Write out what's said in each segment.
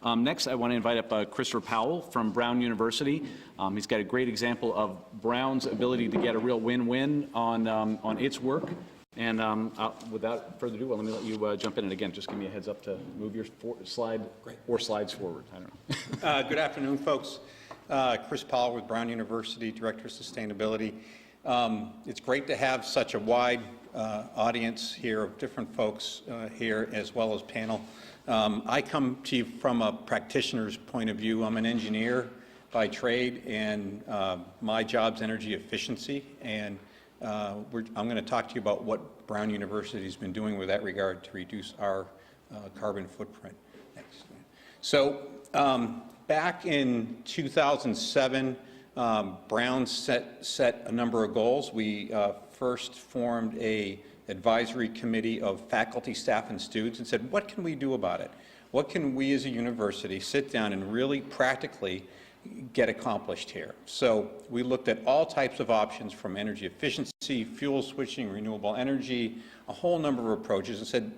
Next, I want to invite up Christopher Powell from Brown University. He's got a great example of Brown's ability to get a real win-win on its work. And without further ado, let me let you jump in. And again, just give me a heads up to move your slide or slides forward. I don't know. Good afternoon, folks. Chris Powell with Brown University, Director of Sustainability. It's great to have such a wide audience here of different folks here, as well as panel. I come to you from a practitioner's point of view. I'm an engineer by trade, and my job's energy efficiency. And I'm going to talk to you about what Brown University has been doing with that regard to reduce our carbon footprint. Next. So back in 2007, Brown set a number of goals. We first formed a advisory committee of faculty, staff, and students and said, what can we do about it? What can we as a university sit down and really practically get accomplished here? So we looked at all types of options, from energy efficiency, fuel switching, renewable energy, a whole number of approaches, and said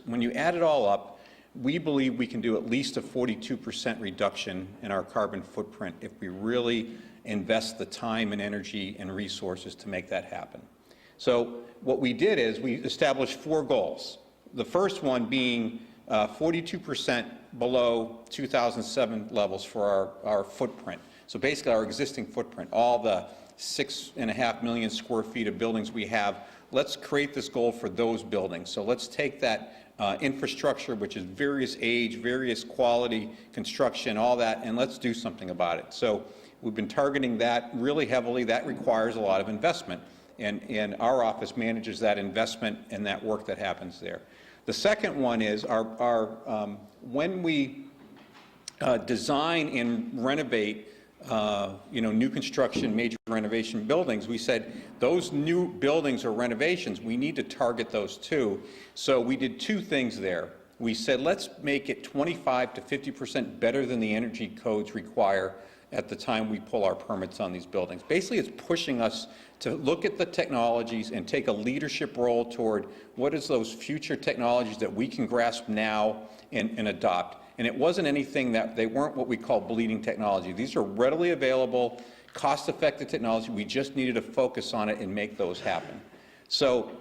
when you add it all up, we believe we can do at least a 42% reduction in our carbon footprint if we really invest the time and energy and resources to make that happen. So what we did is we established 4 goals. The first one being 42% below 2007 levels for our footprint. So basically our existing footprint, all the 6.5 million square feet of buildings we have, let's create this goal for those buildings. So let's take that infrastructure, which is various age, various quality, construction, all that, and let's do something about it. So we've been targeting that really heavily. That requires a lot of investment, and our office manages that investment and that work that happens there. The second one is when we design and renovate new construction, major renovation buildings, we said those new buildings or renovations, we need to target those too. So we did 2 things there. We said, let's make it 25 to 50% better than the energy codes require at the time we pull our permits on these buildings. Basically, it's pushing us to look at the technologies and take a leadership role toward what is those future technologies that we can grasp now and adopt. And it wasn't anything that they weren't what we call bleeding technology. These are readily available, cost-effective technology. We just needed to focus on it and make those happen. So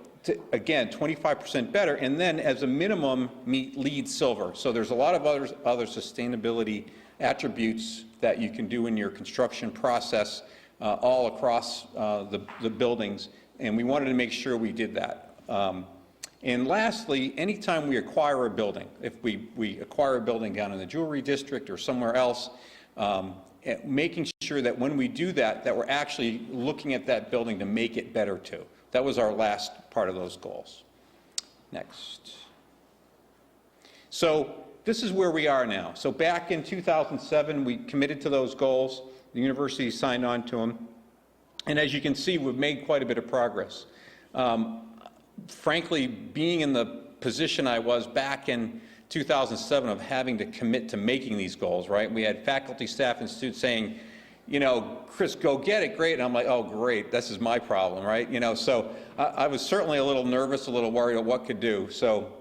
again, 25% better, and then as a minimum, meet LEED Silver. So there's a lot of other sustainability attributes that you can do in your construction process all across the buildings, and we wanted to make sure we did that. And lastly, anytime we acquire a building, if we acquire a building down in the jewelry district or somewhere else, making sure that when we do that, that we're actually looking at that building to make it better too. That was our last part of those goals. Next. So this is where we are now. So back in 2007, we committed to those goals. The university signed on to them. And as you can see, we've made quite a bit of progress. Frankly, being in the position I was back in 2007 of having to commit to making these goals, right? We had faculty, staff, and students saying, Chris, go get it, great. And I'm like, oh, great, this is my problem, right? So I was certainly a little nervous, a little worried of what could do. So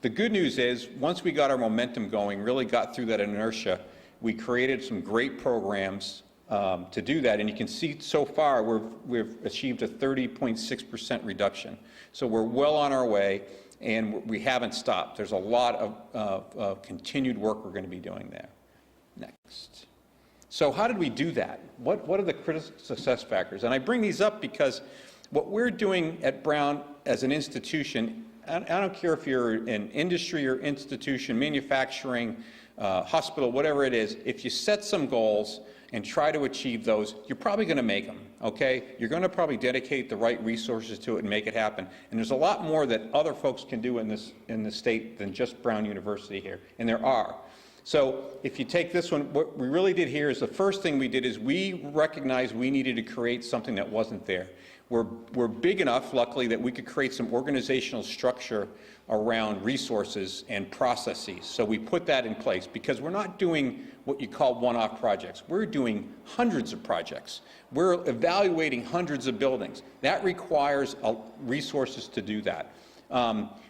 the good news is, once we got our momentum going, really got through that inertia, we created some great programs to do that. And you can see so far we've achieved a 30.6% reduction. So we're well on our way, and we haven't stopped. There's a lot of continued work we're going to be doing there. Next. So how did we do that? What are the critical success factors? And I bring these up because what we're doing at Brown as an institution, I don't care if you're an industry or institution, manufacturing, hospital, whatever it is, if you set some goals and try to achieve those, you're probably going to make them, okay? You're going to probably dedicate the right resources to it and make it happen. And there's a lot more that other folks can do in the state than just Brown University here, and there are. So if you take this one, what we really did here is the first thing we did is we recognized we needed to create something that wasn't there. We're big enough, luckily, that we could create some organizational structure around resources and processes. So we put that in place because we're not doing what you call one-off projects. We're doing hundreds of projects. We're evaluating hundreds of buildings. That requires resources to do that.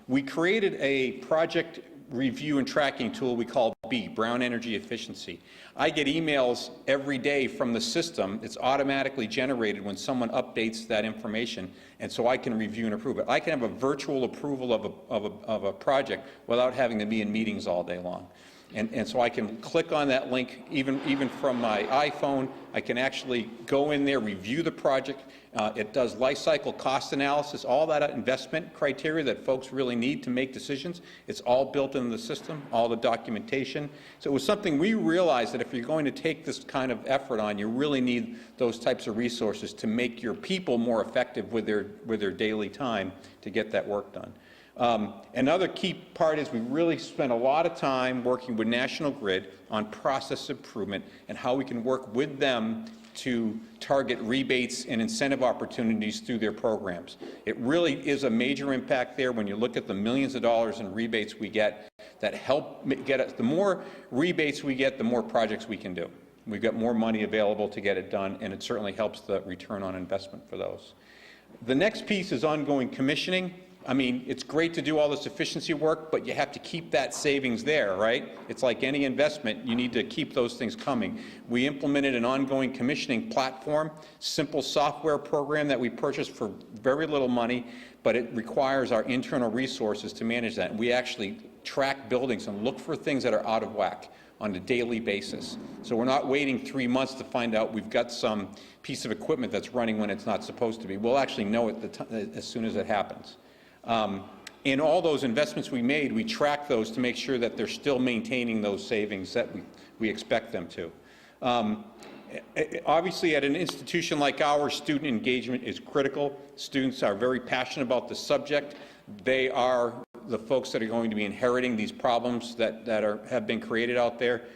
We created a project review and tracking tool we call B, Brown Energy Efficiency. I get emails every day from the system. It's automatically generated when someone updates that information, and so I can review and approve it. I can have a virtual approval of a project without having to be in meetings all day long. And so I can click on that link even from my iPhone. I can actually go in there, review the project. It does life cycle cost analysis, all that investment criteria that folks really need to make decisions. It's all built into the system, all the documentation. So it was something we realized that if you're going to take this kind of effort on, you really need those types of resources to make your people more effective with their daily time to get that work done. Another key part is we really spent a lot of time working with National Grid on process improvement and how we can work with them to target rebates and incentive opportunities through their programs. It really is a major impact there when you look at the millions of dollars in rebates we get that help get us. The more rebates we get, the more projects we can do. We've got more money available to get it done, and it certainly helps the return on investment for those. The next piece is ongoing commissioning. I mean, it's great to do all this efficiency work, but you have to keep that savings there, right? It's like any investment, you need to keep those things coming. We implemented an ongoing commissioning platform, simple software program that we purchased for very little money, but it requires our internal resources to manage that. And we actually track buildings and look for things that are out of whack on a daily basis. So we're not waiting 3 months to find out we've got some piece of equipment that's running when it's not supposed to be. We'll actually know it as soon as it happens. In all those investments we made, we track those to make sure that they're still maintaining those savings that we expect them to. Obviously, at an institution like ours, student engagement is critical. Students are very passionate about the subject. They are the folks that are going to be inheriting these problems that have been created out there.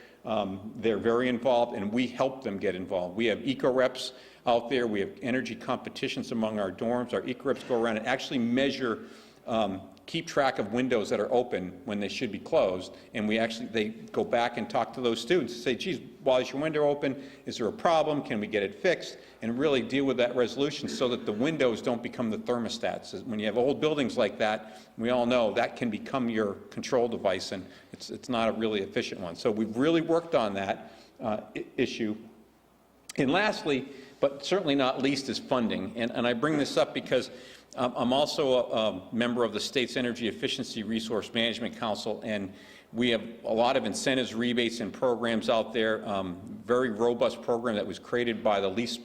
They're very involved, and we help them get involved. We have eco-reps out there. We have energy competitions among our dorms. Our eco-reps go around and actually measure, keep track of windows that are open when they should be closed, and they go back and talk to those students and say, geez, why is your window open? Is there a problem? Can we get it fixed? And really deal with that resolution so that the windows don't become the thermostats. When you have old buildings like that, we all know that can become your control device, and it's not a really efficient one. So we've really worked on that issue. And lastly, but certainly not least, is funding. And I bring this up because I'm also a member of the state's Energy Efficiency Resource Management Council, and we have a lot of incentives, rebates, and programs out there. Very robust program that was created by the least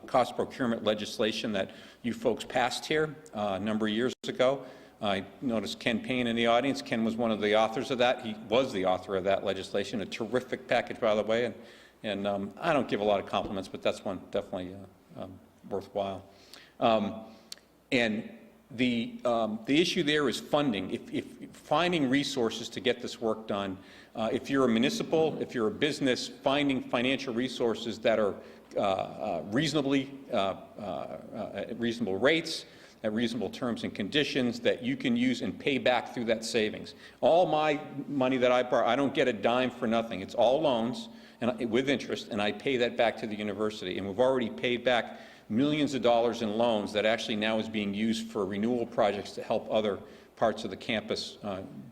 cost procurement legislation that you folks passed here a number of years ago. I noticed Ken Payne in the audience. Ken was one of the authors of that. He was the author of that legislation. A terrific package, by the way. And I don't give a lot of compliments, but that's one definitely worthwhile. And the issue there is funding. If finding resources to get this work done, if you're a municipal, if you're a business, finding financial resources that are reasonably at reasonable rates, at reasonable terms and conditions that you can use and pay back through that savings. All my money that I borrow, I don't get a dime for nothing. It's all loans and with interest, and I pay that back to the university. And we've already paid back millions of dollars in loans that actually now is being used for renewal projects to help other parts of the campus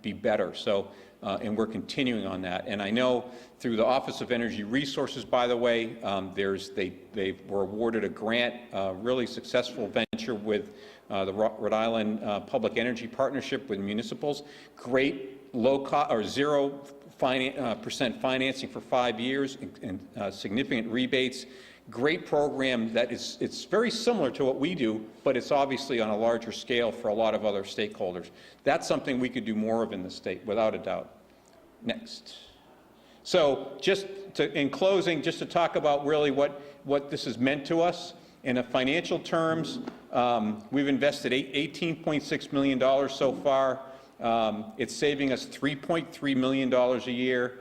be better. So, and we're continuing on that. And I know through the Office of Energy Resources, by the way, they were awarded a grant, really successful venture with the Rhode Island Public Energy Partnership with municipals. Great low cost or 0% financing for 5 years and significant rebates. Great program that it's very similar to what we do, but it's obviously on a larger scale for a lot of other stakeholders. That's something we could do more of in the state, without a doubt. Next. So in closing, just to talk about really what this has meant to us. In a financial terms, we've invested $18.6 million so far. It's saving us $3.3 million a year.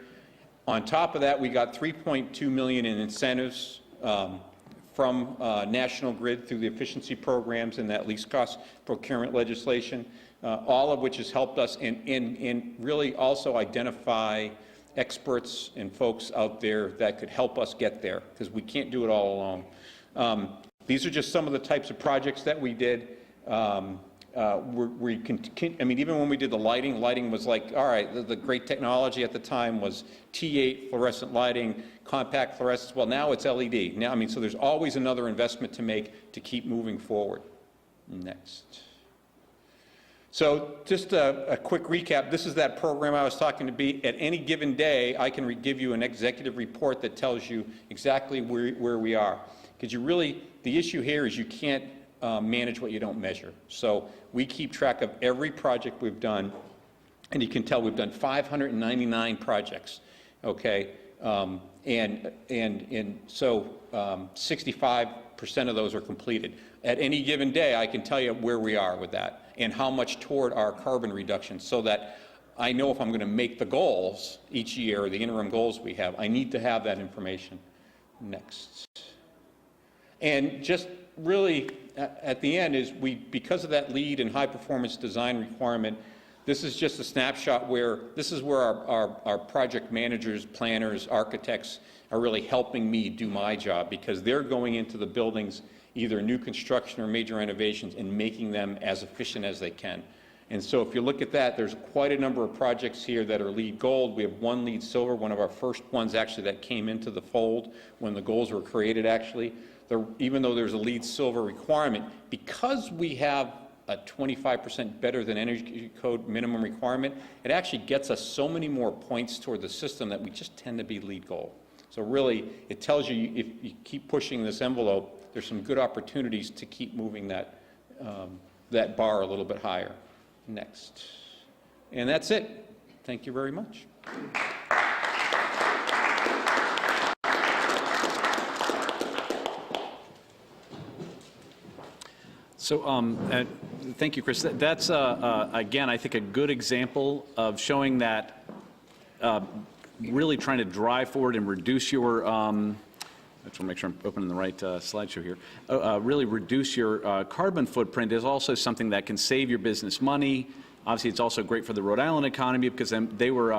On top of that, we got $3.2 million in incentives from National Grid through the efficiency programs and that least cost procurement legislation, all of which has helped us and really also identify experts and folks out there that could help us get there, because we can't do it all alone. These are just some of the types of projects that we did. we can, I mean, even when we did the lighting was like, all right, the great technology at the time was T8 fluorescent lighting, compact fluorescence. Well, now it's LED. Now, I mean, so there's always another investment to make to keep moving forward. Next. So just a quick recap. This is that program I was talking to be. At any given day, I can give you an executive report that tells you exactly where we are. Because the issue here is you can't manage what you don't measure. So we keep track of every project we've done, and you can tell we've done 599 projects, okay? And so 65% of those are completed. At any given day, I can tell you where we are with that and how much toward our carbon reduction, so that I know if I'm going to make the goals each year, the interim goals we have, I need to have that information. Next. And just really, at the end is because of that lead and high performance design requirement, this is just a snapshot where this is where our project managers, planners, architects are really helping me do my job, because they're going into the buildings, either new construction or major renovations, and making them as efficient as they can. And so if you look at that, there's quite a number of projects here that are LEED Gold. We have one LEED Silver, one of our first ones actually that came into the fold when the goals were created actually. Even though there's a LEED Silver requirement, because we have a 25% better than energy code minimum requirement, it actually gets us so many more points toward the system that we just tend to be LEED Gold. So really, it tells you if you keep pushing this envelope, there's some good opportunities to keep moving that, that bar a little bit higher. Next. And that's it. Thank you very much. So thank you, Chris. That's, again, I think a good example of showing that really trying to drive forward and reduce your, I just want to make sure I'm opening the right slideshow here, really reduce your carbon footprint is also something that can save your business money. Obviously, it's also great for the Rhode Island economy, because they were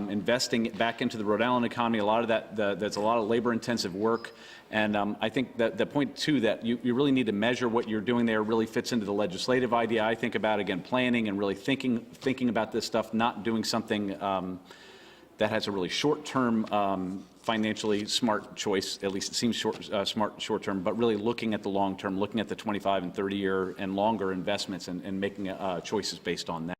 investing back into the Rhode Island economy. A lot of that's a lot of labor-intensive work. And I think that the point, too, that you really need to measure what you're doing there really fits into the legislative idea. I think about, again, planning and really thinking about this stuff, not doing something that has a really short-term, financially smart choice. At least it seems smart short-term, but really looking at the long-term, looking at the 25 and 30-year and longer investments, and making choices based on that.